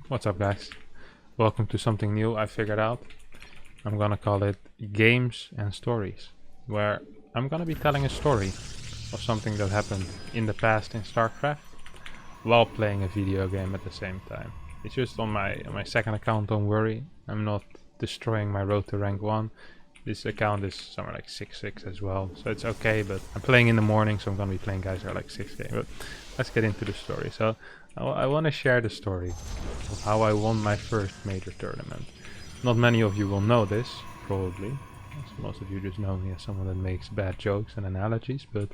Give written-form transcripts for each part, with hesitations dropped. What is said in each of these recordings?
What's up, guys? Welcome to something new I figured out. I'm gonna call it Games and Stories, where I'm gonna be telling a story of something that happened in the past in StarCraft while playing a video game at the same time. It's just on my second account, don't worry. I'm not destroying my road to rank 1. This account is somewhere like 6-6 as well, so it's okay, but I'm playing in the morning, so I'm gonna be playing guys that are like 6K. But let's get into the story. So I want to share the story of how I won my first major tournament. Not many of you will know this, probably. Most of you just know me as someone that makes bad jokes and analogies, but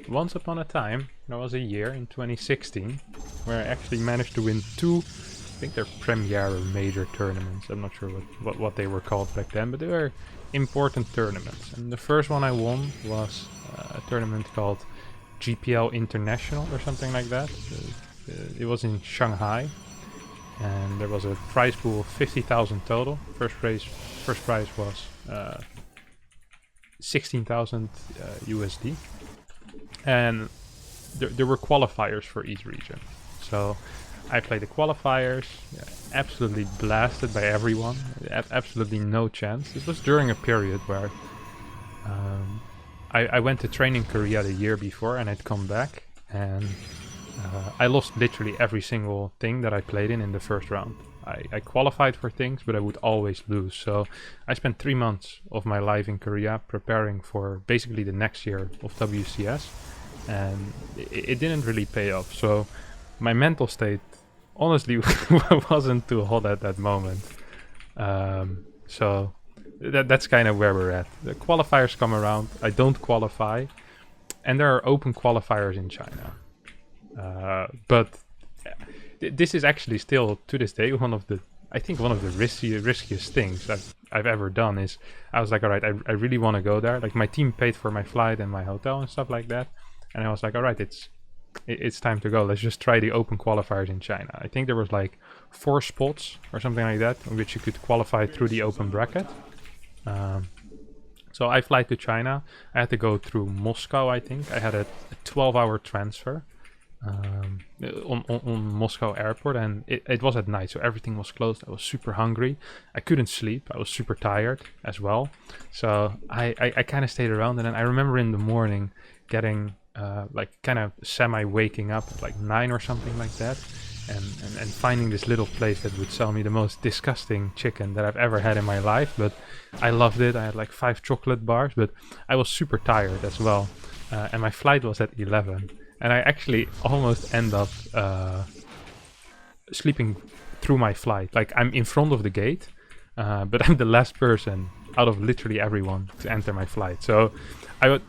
once upon a time, there was a year in 2016 where I actually managed to win 2, I think they're Premier or major tournaments. I'm not sure what they were called back then, but they were important tournaments. And the first one I won was a tournament called GPL International or something like that. It was in Shanghai, and there was a prize pool of 50,000 total. First prize was 16,000 USD, and there were qualifiers for each region. So I played the qualifiers, absolutely blasted by everyone, absolutely no chance. This was during a period where I went to train in Korea the year before, and I'd come back, and I lost literally every single thing that I played in the first round. I qualified for things, but I would always lose. So I spent 3 months of my life in Korea preparing for basically the next year of WCS, and it didn't really pay off. So my mental state honestly wasn't too hot at that moment. So that's kind of where we're at. The qualifiers come around, I don't qualify, and there are open qualifiers in China. But this is actually still, to this day, I think one of the riskiest things I've ever done. Is I was like, alright, I really want to go there. Like, my team paid for my flight and my hotel and stuff like that, and I was like, alright, it's time to go. Let's just try the open qualifiers in China. I think there was like 4 spots or something like that in which you could qualify through the open bracket. So I fly to China. I had to go through Moscow, I think. I had a 12-hour transfer on Moscow airport, and it was at night, so everything was closed. I was super hungry. I couldn't sleep. I was super tired as well. So I kind of stayed around, and then I remember in the morning getting like kind of semi-waking up at like 9 or something like that, and finding this little place that would sell me the most disgusting chicken that I've ever had in my life, but I loved it. I had like 5 chocolate bars, but I was super tired as well, and my flight was at 11, and I actually almost end up sleeping through my flight. Like, I'm in front of the gate, but I'm the last person out of literally everyone to enter my flight. So I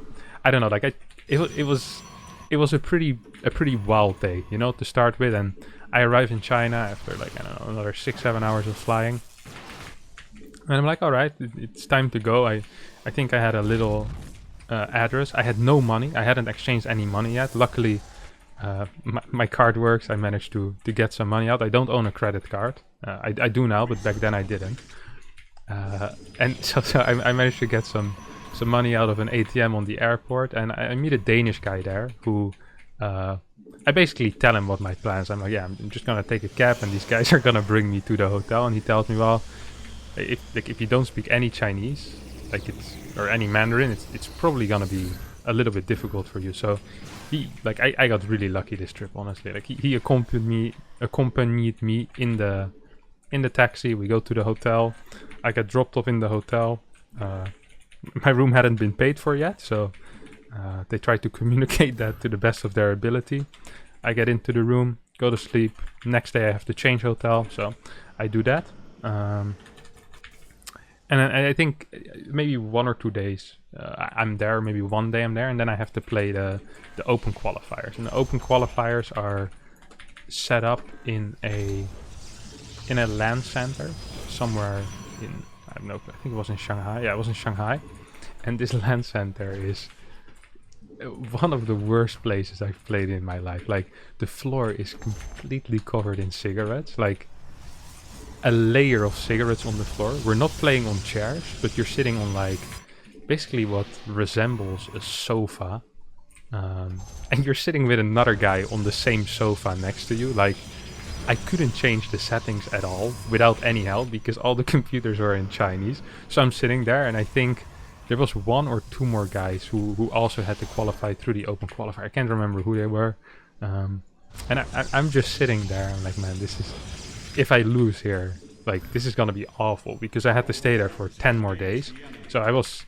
don't know, like it was a pretty wild day, you know, to start with. And I arrived in China after like, I don't know, another 6-7 hours of flying, and I'm like, all right, it's time to go. I think I had a little address. I had no money. I hadn't exchanged any money yet. Luckily, my card works. I managed to get some money out. I don't own a credit card. I do now, but back then I didn't. And so I managed to get some money out of an ATM on the airport, and I meet a Danish guy there who I basically tell him what my plans. I'm like, yeah, I'm just gonna take a cab, and these guys are gonna bring me to the hotel. And he tells me, well, if you don't speak any Chinese, or any Mandarin, it's probably gonna be a little bit difficult for you. So I got really lucky this trip, honestly. Like, he accompanied me in the taxi. We go to the hotel. I got dropped off in the hotel. My room hadn't been paid for yet, so they tried to communicate that to the best of their ability. I get into the room, go to sleep. Next day I have to change hotel, so I do that. And then I think maybe 1 or 2 days I'm there, maybe 1 day I'm there, and then I have to play the open qualifiers. And the open qualifiers are set up in a LAN center somewhere in, I don't know, I think it was in Shanghai. Yeah, it was in Shanghai. And this LAN center is one of the worst places I've played in my life. Like, the floor is completely covered in cigarettes. Like, a layer of cigarettes on the floor. We're not playing on chairs, but you're sitting on like basically what resembles a sofa, and you're sitting with another guy on the same sofa next to you. Like, I couldn't change the settings at all without any help because all the computers were in Chinese. So I'm sitting there, and I think there was 1 or 2 more guys who also had to qualify through the open qualifier. I can't remember who they were. And I'm just sitting there. I'm like, man, this is... If I lose here, like, this is gonna be awful, because I had to stay there for 10 more days. So I was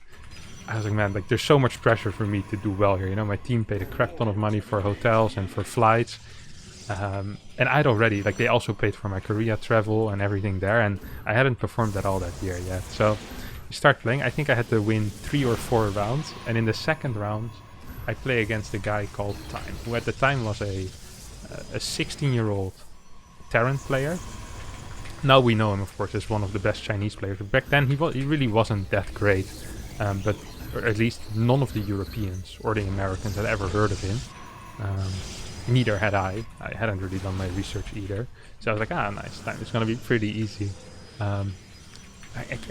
like, man, like, there's so much pressure for me to do well here. You know, my team paid a crap ton of money for hotels and for flights. And I'd already, like, they also paid for my Korea travel and everything there. And I hadn't performed at all that year yet. So you start playing. I think I had to win 3 or 4 rounds. And in the second round, I play against a guy called Time, who at the time was a 16-year-old Terran player. Now we know him, of course, as one of the best Chinese players. But back then, he really wasn't that great. But or at least none of the Europeans or the Americans had ever heard of him. Neither had I. I hadn't really done my research either. So I was like, nice, Time. It's going to be pretty easy. I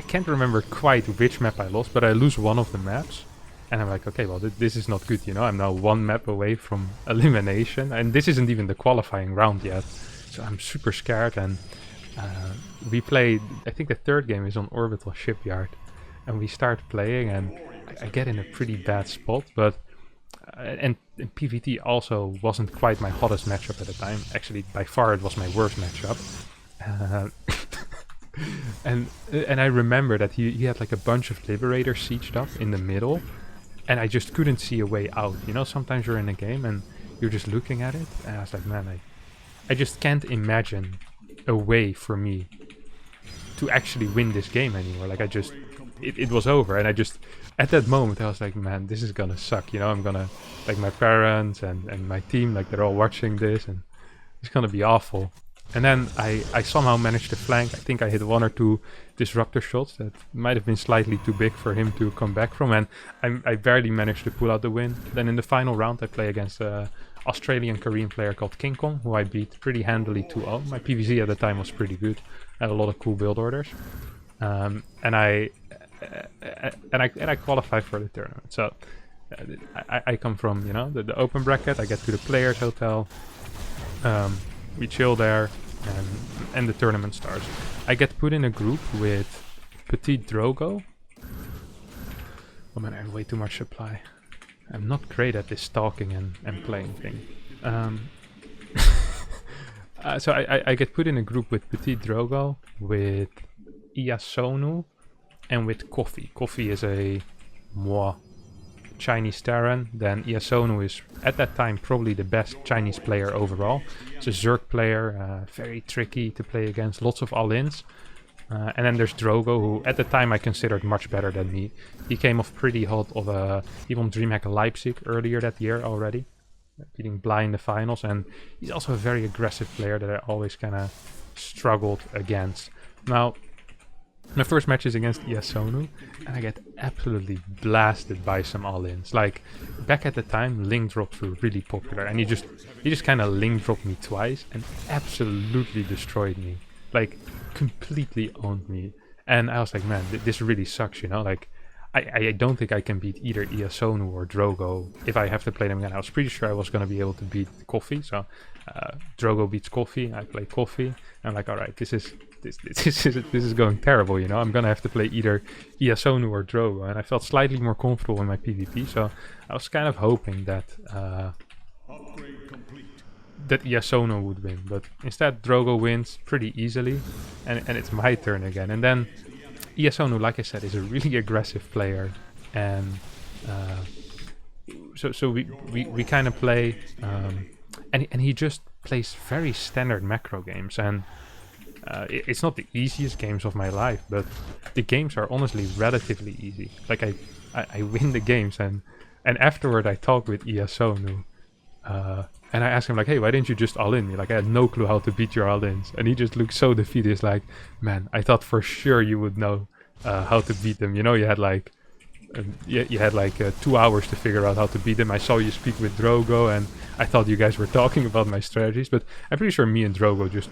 can't remember quite which map I lost, but I lose one of the maps. And I'm like, okay, well, this is not good, you know. I'm now 1 map away from elimination. And this isn't even the qualifying round yet. So I'm super scared. And we played, I think the 3rd game is on Orbital Shipyard. And we start playing, and I get in a pretty bad spot. But and PvT also wasn't quite my hottest matchup at the time. Actually, by far, it was my worst matchup. And I remember that he had like a bunch of Liberators sieged up in the middle. And I just couldn't see a way out. You know, sometimes you're in a game and you're just looking at it. And I was like, man, I just can't imagine a way for me to actually win this game anymore. Like, it was over. And I just, at that moment, I was like, man, this is gonna suck. You know, I'm gonna, like, my parents and my team, like, they're all watching this. And it's gonna be awful. And then I somehow managed to flank. I think I hit 1 or 2 disruptor shots that might have been slightly too big for him to come back from. And I barely managed to pull out the win. Then in the final round, I play against an Australian-Korean player called King Kong, who I beat pretty handily 2-0. My PvZ at the time was pretty good. I had a lot of cool build orders. And I qualified for the tournament. So I come from, you know, the open bracket. I get to the players' hotel. We chill there, and the tournament starts. I get put in a group with Petit Drogo. Oh man, I have way too much supply. I'm not great at this talking and playing thing. So I get put in a group with Petit Drogo, with Iyasonu, and with Coffee. Coffee is a Chinese Terran. Then Iyasonu is at that time probably the best Chinese player overall. It's a Zerg player, very tricky to play against, lots of all-ins. And then there's Drogo, who at the time I considered much better than me. He came off pretty hot he won DreamHack Leipzig earlier that year already, beating Bly in the finals. And he's also a very aggressive player that I always kind of struggled against. Now, my first match is against Iyasonu, and I get absolutely blasted by some all-ins. Like, back at the time, link drops were really popular, and he just kind of link dropped me twice and absolutely destroyed me. Like, completely owned me. And I was like, man, this really sucks, you know? Like, I don't think I can beat either Iyasonu or Drogo if I have to play them again. I was pretty sure I was going to be able to beat Coffee, so Drogo beats Coffee, I play Coffee, and I'm like, alright, this is going terrible, you know. I'm gonna have to play either Iyasonu or Drogo, and I felt slightly more comfortable in my PvP, so I was kind of hoping that that Iyasonu would win, but instead Drogo wins pretty easily, and it's my turn again. And then Iyasonu, like I said, is a really aggressive player, and so we kind of play, and he just plays very standard macro games, and it's not the easiest games of my life, but the games are honestly relatively easy. Like, I win the games, and afterward I talk with Iyasonu, and I ask him, like, hey, why didn't you just all-in me? Like, I had no clue how to beat your all-ins. And he just looks so defeated. He's like, man, I thought for sure you would know how to beat them. You know, you had like 2 hours to figure out how to beat them. I saw you speak with Drogo, and I thought you guys were talking about my strategies, but I'm pretty sure me and Drogo just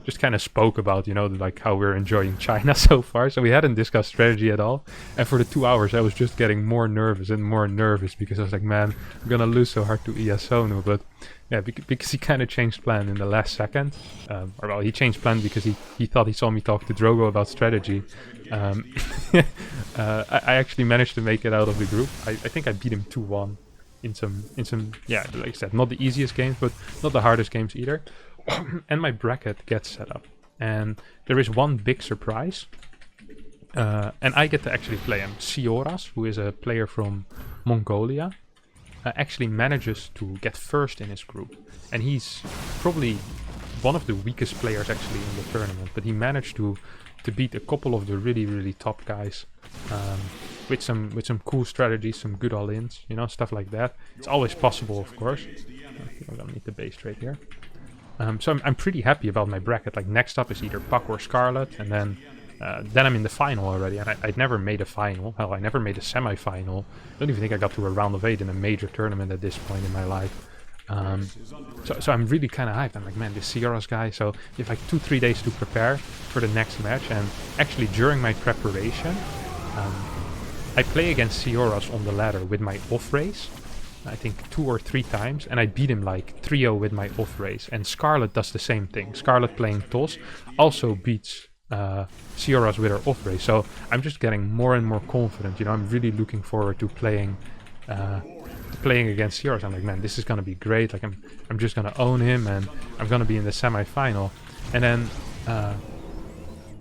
just kind of spoke about, you know, like how we're enjoying China so far. So we hadn't discussed strategy at all. And for the 2 hours, I was just getting more nervous and more nervous because I was like, man, I'm gonna lose so hard to Iyasonu. But yeah, because he kind of changed plan in the last second. Or well, he changed plan because he thought he saw me talk to Drogo about strategy. I actually managed to make it out of the group. I think I beat him 2-1 in some yeah, like I said, not the easiest games, but not the hardest games either. And my bracket gets set up, and there is one big surprise, and I get to actually play him. Sioras, who is a player from Mongolia, actually manages to get first in his group, and he's probably one of the weakest players actually in the tournament, but he managed to beat a couple of the really top guys, with some cool strategies, some good all-ins, you know, stuff like that. It's always possible, of course. I don't need the base trade here. So I'm pretty happy about my bracket. Like, next up is either Puck or Scarlet, and then I'm in the final already. And I'd never made a final. Hell, I never made a semi-final. I don't even think I got to a round of 8 in a major tournament at this point in my life. So I'm really kind of hyped. I'm like, man, this Sioras guy. So you have like 2-3 days to prepare for the next match. And actually, during my preparation, I play against Sioras on the ladder with my off race. I think 2 or 3 times, and I beat him like 3-0 with my off race. And Scarlet does the same thing. Scarlet playing TOS also beats Sioras with her off race. So I'm just getting more and more confident. You know, I'm really looking forward to playing against Sioras. I'm like, man, this is gonna be great. Like, I'm just gonna own him, and I'm gonna be in the semi-final. And then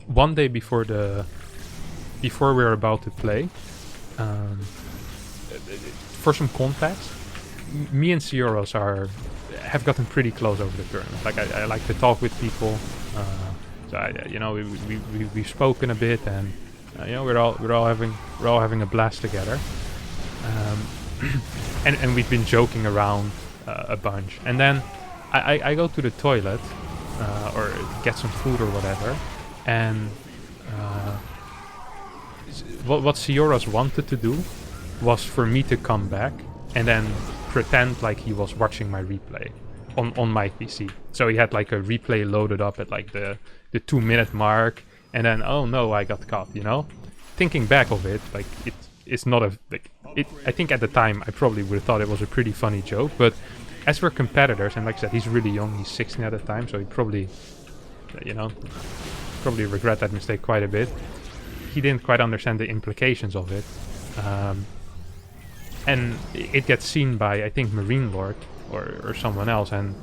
one day before we're about to play, for some context, me and Sioras have gotten pretty close over the tournament. Like, I like to talk with people, so you know, we've spoken a bit, and you know, we're all having a blast together, and we've been joking around a bunch. And then I go to the toilet or get some food or whatever, and what Sioras wanted to do was for me to come back and then pretend like he was watching my replay on my PC. So he had like a replay loaded up at like the 2-minute mark, and then, oh no, I got caught, you know? Thinking back of it, like, it's not a... Like, I think at the time I probably would have thought it was a pretty funny joke, but as we're competitors, and like I said, he's really young, he's 16 at the time, so he probably, you know, probably regret that mistake quite a bit. He didn't quite understand the implications of it. And it gets seen by, I think, Marine Lord or someone else, and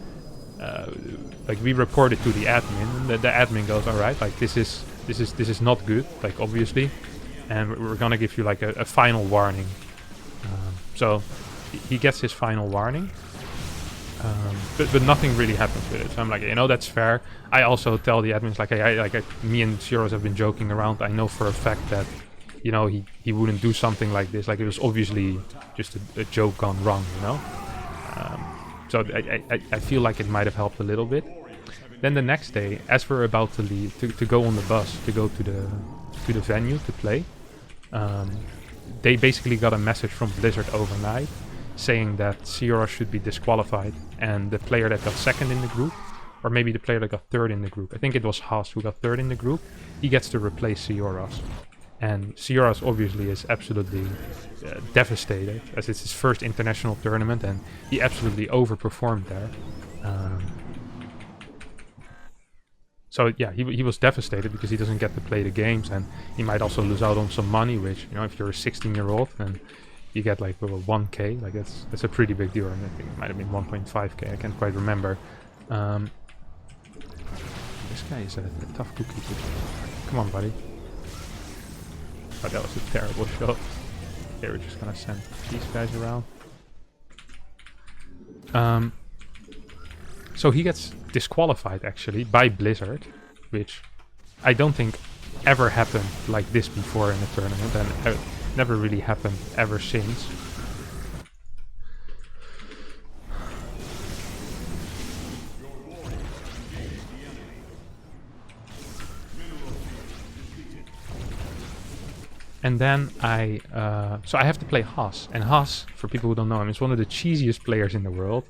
like, we report it to the admin, and the admin goes, all right, like, this is not good, like, obviously, and we're gonna give you like a final warning. So he gets his final warning, but nothing really happens with it. So I'm like, you know, that's fair. I also tell the admins, like, me and Sioras have been joking around. I know for a fact that, you know, he wouldn't do something like this. Like, it was obviously just a joke gone wrong, you know. So I feel like it might have helped a little bit. Then the next day, as we're about to leave, to go on the bus to go to the venue to play, they basically got a message from Blizzard overnight saying that Sioras should be disqualified, and the player that got second in the group, or maybe the player that got third in the group, I think it was Haas who got third in the group, he gets to replace Sioras. And Sioras obviously is absolutely devastated, as it's his first international tournament, and he absolutely overperformed there. So yeah, he was devastated because he doesn't get to play the games, and he might also lose out on some money, which, you know, if you're a 16-year-old and you get like 1k, like that's a pretty big deal. And I think it might have been 1.5k, I can't quite remember. This guy is a tough cookie. Come on, buddy. Oh, that was a terrible shot. Okay, we're just gonna send these guys around. So he gets disqualified actually by Blizzard, which I don't think ever happened like this before in a tournament, and never really happened ever since. And then so I have to play Haas, and Haas, for people who don't know him, is one of the cheesiest players in the world,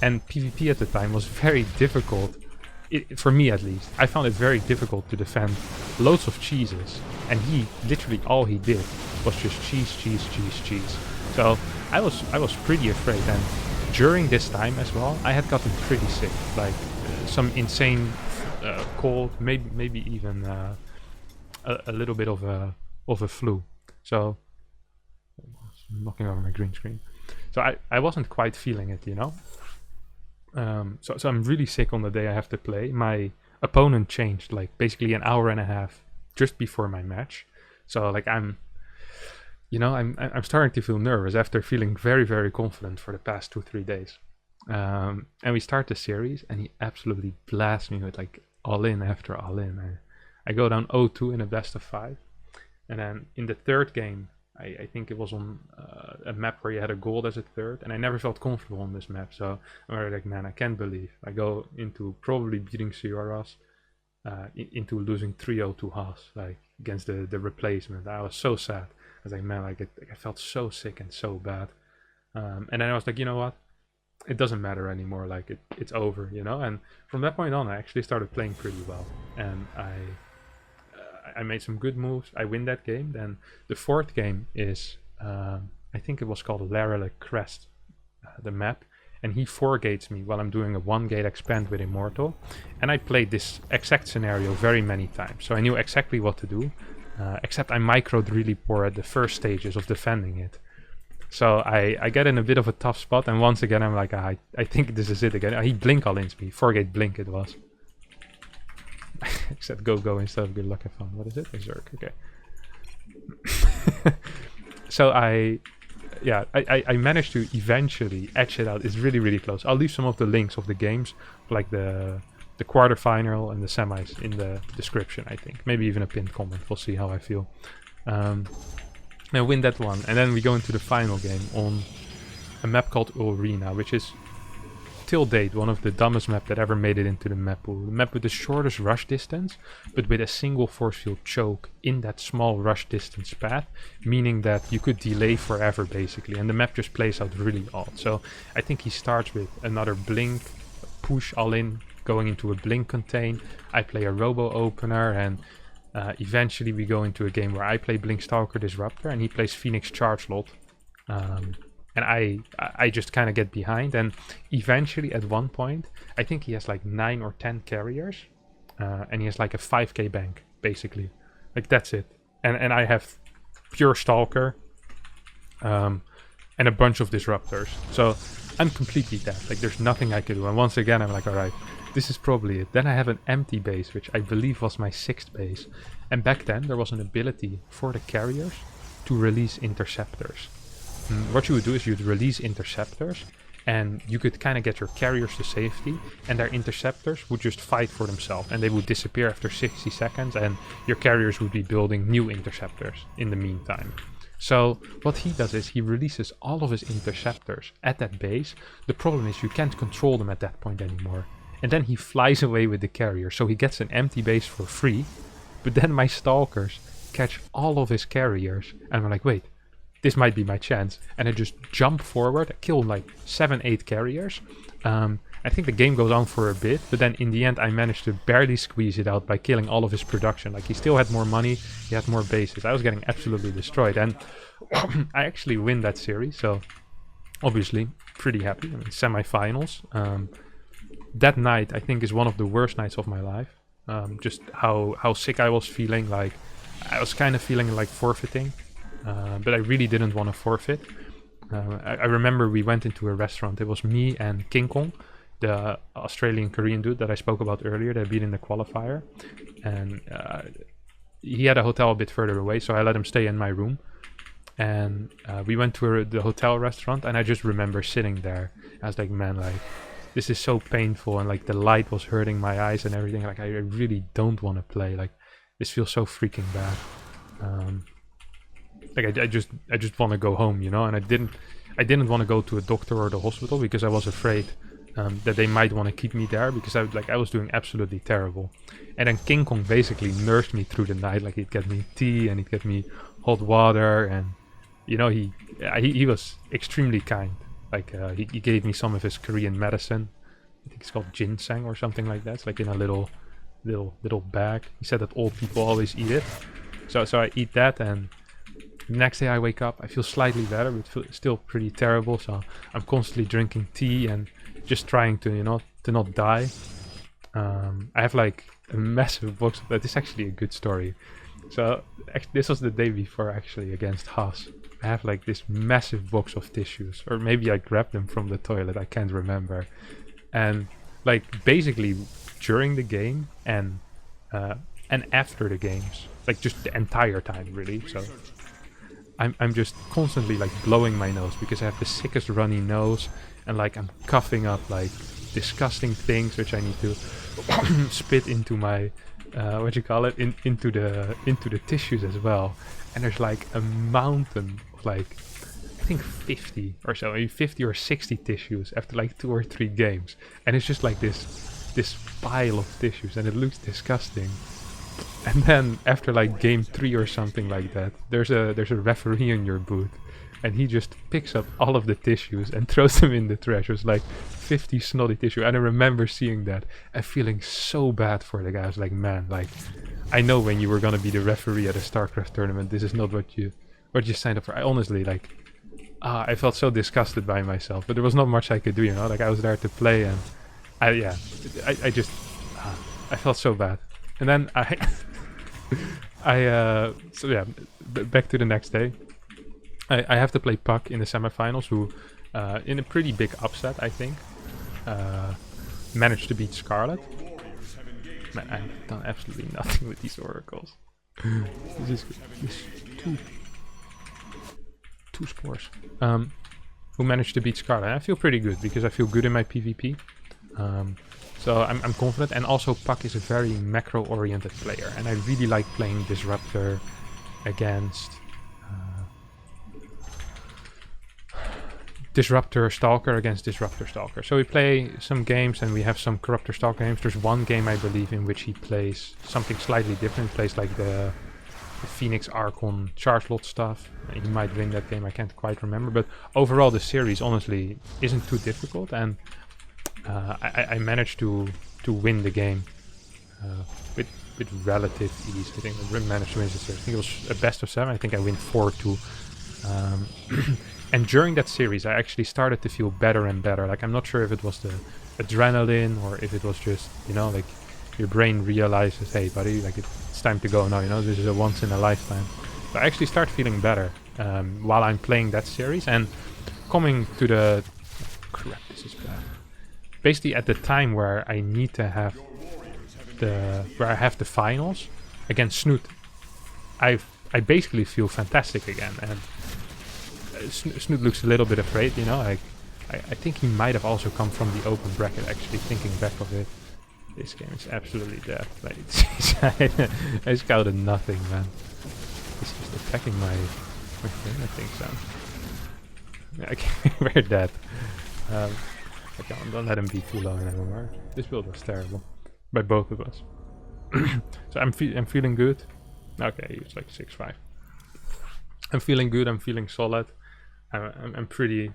and PvP at the time was very difficult for me at least, I found it very difficult to defend loads of cheeses, and literally all he did was just cheese, cheese, cheese, cheese. So I was pretty afraid, and during this time as well, I had gotten pretty sick, like some insane cold, maybe even a little bit of a flu. So knocking over my green screen. So I wasn't quite feeling it, you know. So I'm really sick on the day I have to play. My opponent changed like basically an hour and a half just before my match. So like I'm starting to feel nervous after feeling very, very confident for the past 2-3 days. And we start the series, and he absolutely blasts me with like all in after all in. I go down 0-2 in a best of 5, and then in the third game, I think it was on a map where you had a gold as a third, and I never felt comfortable on this map. So I'm like, man, I can't believe I go into probably beating Cioras, into losing 3-0 to Haas, like against the replacement. I was so sad. I was like, man, like I felt so sick and so bad. And then I was like, you know what? It doesn't matter anymore. Like it's over, you know. And from that point on, I actually started playing pretty well, and I made some good moves. I win that game. Then the fourth game is, I think it was called Larala Crest, the map. And he 4-gates me while I'm doing a 1-gate expand with Immortal. And I played this exact scenario very many times. So I knew exactly what to do. Except I microed really poor at the first stages of defending it. So I get in a bit of a tough spot. And once again, I'm like, I think this is it again. He blink all-ins me. 4-gate blink it was. Except go instead of good luck and fun. What is it? Zerk. Okay. So I managed to eventually edge it out. It's really, really close. I'll leave some of the links of the games, like the quarterfinal and the semis, in the description, I think. Maybe even a pinned comment. We'll see how I feel. I win that one, and then we go into the final game on a map called Arena, which is till date one of the dumbest map that ever made it into the map pool. The map with the shortest rush distance, but with a single force field choke in that small rush distance path, meaning that you could delay forever basically, and the map just plays out really odd. So I think he starts with another blink, push all in, going into a blink contain. I play a robo opener, and eventually we go into a game where I play Blink Stalker Disruptor and he plays Phoenix Charge Lot. And I just kind of get behind, and eventually at one point, I think he has like 9 or 10 carriers, and he has like a 5k bank, basically. Like that's it. And I have pure Stalker, and a bunch of Disruptors. So I'm completely dead. Like there's nothing I can do. And once again, I'm like, alright, this is probably it. Then I have an empty base, which I believe was my 6th base. And back then, there was an ability for the carriers to release Interceptors. What you would do is you'd release Interceptors, and you could kind of get your carriers to safety, and their Interceptors would just fight for themselves, and they would disappear after 60 seconds, and your carriers would be building new Interceptors in the meantime. So what he does is he releases all of his Interceptors at that base. The problem is you can't control them at that point anymore. And then he flies away with the carrier, so he gets an empty base for free, but then my Stalkers catch all of his carriers, and I'm like, wait, this might be my chance. And I just jump forward, I kill like 7-8 carriers. I think the game goes on for a bit, but then in the end I managed to barely squeeze it out by killing all of his production. Like he still had more money, he had more bases. I was getting absolutely destroyed, and I actually win that series, so obviously pretty happy. I mean, semi-finals. That night I think is one of the worst nights of my life. Just how sick I was feeling. Like I was kind of feeling like forfeiting. But I really didn't want to forfeit. I remember we went into a restaurant. It was me and King Kong, the Australian-Korean dude that I spoke about earlier that beat in the qualifier. And he had a hotel a bit further away, so I let him stay in my room. And we went to the hotel restaurant, and I just remember sitting there. I was like, man, like, this is so painful, and like the light was hurting my eyes and everything. Like, I really don't want to play. Like, this feels so freaking bad. Like I just want to go home, you know, and I didn't want to go to a doctor or the hospital because I was afraid that they might want to keep me there because I was doing absolutely terrible. And then King Kong basically nursed me through the night. Like he'd get me tea and he'd get me hot water, and you know he was extremely kind. Like he gave me some of his Korean medicine, think it's called ginseng or something like that. It's like in a little bag. He said that old people always eat it. So I eat that, and the next day I wake up, I feel slightly better, but still pretty terrible. So I'm constantly drinking tea and just trying to, you know, to not die. I have like a massive box of that. This is actually a good story. So this was the day before actually against Haas. I have like this massive box of tissues, or maybe I grabbed them from the toilet, I can't remember. And like basically during the game and after the games, like just the entire time really. So I'm just constantly like blowing my nose because I have the sickest runny nose, and like I'm coughing up like disgusting things which I need to spit into my what you call it, into the tissues as well. And there's like a mountain of like I think 50 or so, maybe 50 or 60 tissues after like 2 or 3 games, and it's just like this pile of tissues, and it looks disgusting. And then after like game 3 or something like that, there's a referee in your booth, and he just picks up all of the tissues and throws them in the trash. It was like 50 snotty tissue, and I remember seeing that and feeling so bad for the guy. I was like, man, like I know when you were gonna be the referee at a StarCraft tournament, this is not what you signed up for. I honestly like I felt so disgusted by myself, but there was not much I could do, you know. Like I was there to play, and I just I felt so bad. And then so yeah, back to the next day. I have to play Puck in the semifinals, who in a pretty big upset, I think, managed to beat Scarlet. Man, I've done absolutely nothing with these oracles. This is two spores. Who managed to beat Scarlet. I feel pretty good because I feel good in my PvP. So I'm confident, and also Puck is a very macro-oriented player, and I really like playing Disruptor against Disruptor Stalker against Disruptor Stalker. So we play some games, and we have some Corruptor Stalker games. There's one game, I believe, in which he plays something slightly different. He plays like the Phoenix Archon charge lot stuff. He might win that game, I can't quite remember. But overall, the series honestly isn't too difficult, and I managed to win the game with relative ease. I think I managed to win the series. I think it was a best of 7. I think I win 4-2. And during that series, I actually started to feel better and better. Like I'm not sure if it was the adrenaline or if it was just, you know, like your brain realizes, hey buddy, like it's time to go now, you know, this is a once in a lifetime. So I actually start feeling better while I'm playing that series, and coming to the crap, this is bad. Basically at the time where I need to have where I have the finals against Snoot, I basically feel fantastic again, and Snoot looks a little bit afraid, you know. I think he might have also come from the open bracket, actually, thinking back of it. This game is absolutely dead. Like, I scouted nothing, man. He's just attacking my thing, I think so. Okay, we're dead. Don't let him be too long anymore. This build was terrible. By both of us. So I'm feeling good. Okay, it's like 6-5. I'm feeling good, I'm feeling solid. I'm pretty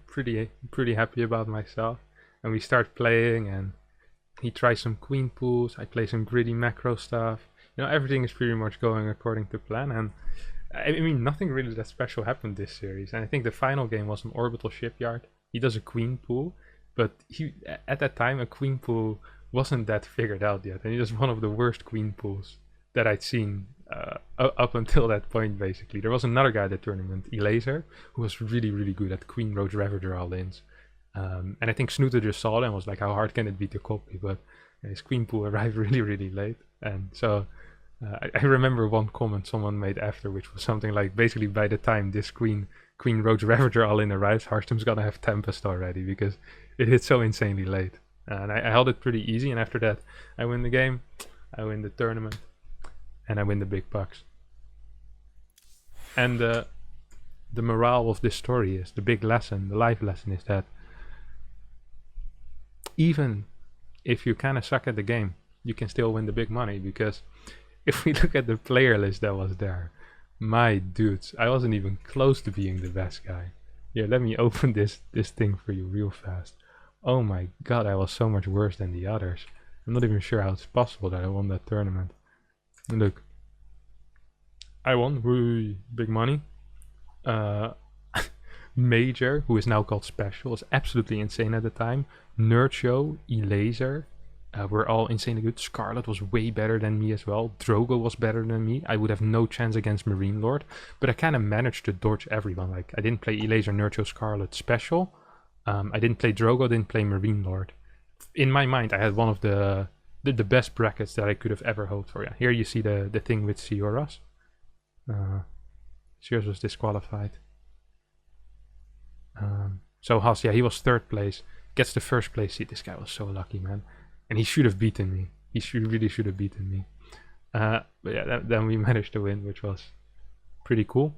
happy about myself. And we start playing, and he tries some queen pools, I play some gritty macro stuff. You know, everything is pretty much going according to plan, and I mean, nothing really that special happened this series. And I think the final game was an orbital shipyard. He does a queen pool, but at that time a queen pool wasn't that figured out yet, and he does one of the worst queen pools that I'd seen up until that point. Basically, there was another guy at the tournament, Elaser, who was really good at Queen Roach Ravager all-ins. And I think Snooter just saw it and was like, how hard can it be to copy? But his queen pool arrived really late. And so I remember one comment someone made after, which was something like, basically by the time this Queen Roach Ravager all-in arrives, Harstem's gonna have Tempest already, because it hit so insanely late. And I held it pretty easy, and after that I win the game, I win the tournament, and I win the big bucks. And the morale of this story is, the big lesson, the life lesson is that even if you kind of suck at the game, you can still win the big money. Because if we look at the player list that was there, my dudes, I wasn't even close to being the best guy. Here, let me open this thing for you real fast. Oh my god, I was so much worse than the others. I'm not even sure how it's possible that I won that tournament. And look, I won, woo, big money. Major, who is now called Special, was absolutely insane at the time. Nurcho, Elaser, were all insanely good. Scarlet was way better than me as well. Drogo was better than me. I would have no chance against Marine Lord, but I kind of managed to dodge everyone. Like, I didn't play Elaser, Nurcho, Scarlet, Special. I didn't play Drogo, didn't play Marine Lord. In my mind, I had one of the best brackets that I could have ever hoped for. Yeah, here you see the thing with Sioras. Sioras was disqualified. So Haas, yeah, he was third place, gets the first place seat. This guy was so lucky, man, and he should have beaten me. Really should have beaten me. But yeah, then we managed to win, which was pretty cool.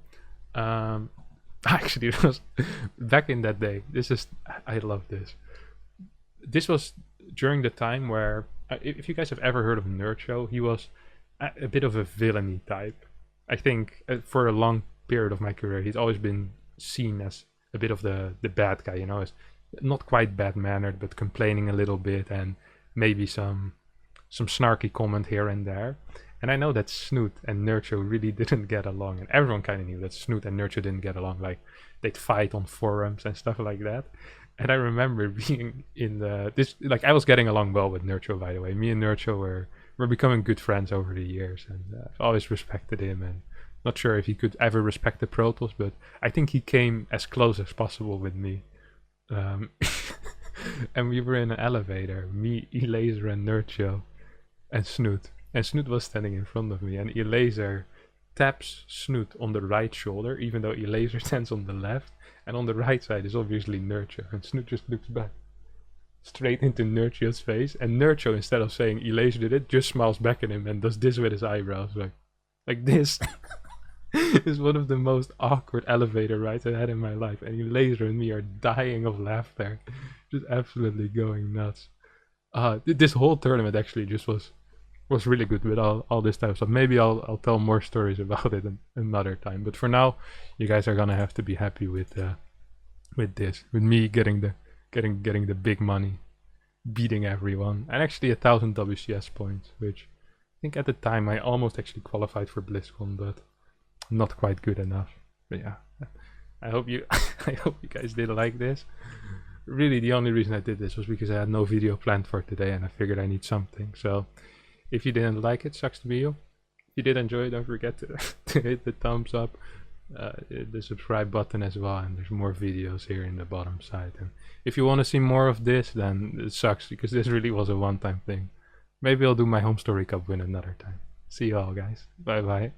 Actually, it was back in that day. I love this. This was during the time where, if you guys have ever heard of Nurcho, he was a bit of a villainy type. I think for a long period of my career, he's always been seen as a bit of the bad guy, you know, is not quite bad mannered, but complaining a little bit and maybe some snarky comment here and there. And I know that Snoot and Nurcho really didn't get along, and everyone kind of knew that Snoot and Nurcho didn't get along. Like, they'd fight on forums and stuff like that. And I remember being in I was getting along well with Nurcho, by the way. Me and Nurcho were becoming good friends over the years, and I've always respected him, and not sure if he could ever respect the Protoss, but I think he came as close as possible with me. And we were in an elevator, me, Elaser, and Nurcho, and Snoot. And Snoot was standing in front of me, and Elaser taps Snoot on the right shoulder, even though Elaser stands on the left, and on the right side is obviously Nurcho, and Snoot just looks back straight into Nurcho's face, and Nurcho, instead of saying Elaser did it, just smiles back at him and does this with his eyebrows, like this. It's one of the most awkward elevator rides I've had in my life, and Elaser and me are dying of laughter, just absolutely going nuts. This whole tournament actually just was really good with all this type of stuff. Maybe I'll tell more stories about it another time, but for now, you guys are gonna have to be happy with me getting the big money, beating everyone, and actually 1,000 WCS points, which I think at the time I almost actually qualified for BlizzCon, but not quite good enough. But yeah, I hope you guys did like this. Really, the only reason I did this was because I had no video planned for today, and I figured I need something. So if you didn't like it, sucks to be you. If you did enjoy it, don't forget to hit the thumbs up, the subscribe button as well, and there's more videos here in the bottom side. And if you want to see more of this, then it sucks, because this really was a one-time thing. Maybe I'll do my home story cup win another time. See you all, guys. Bye bye.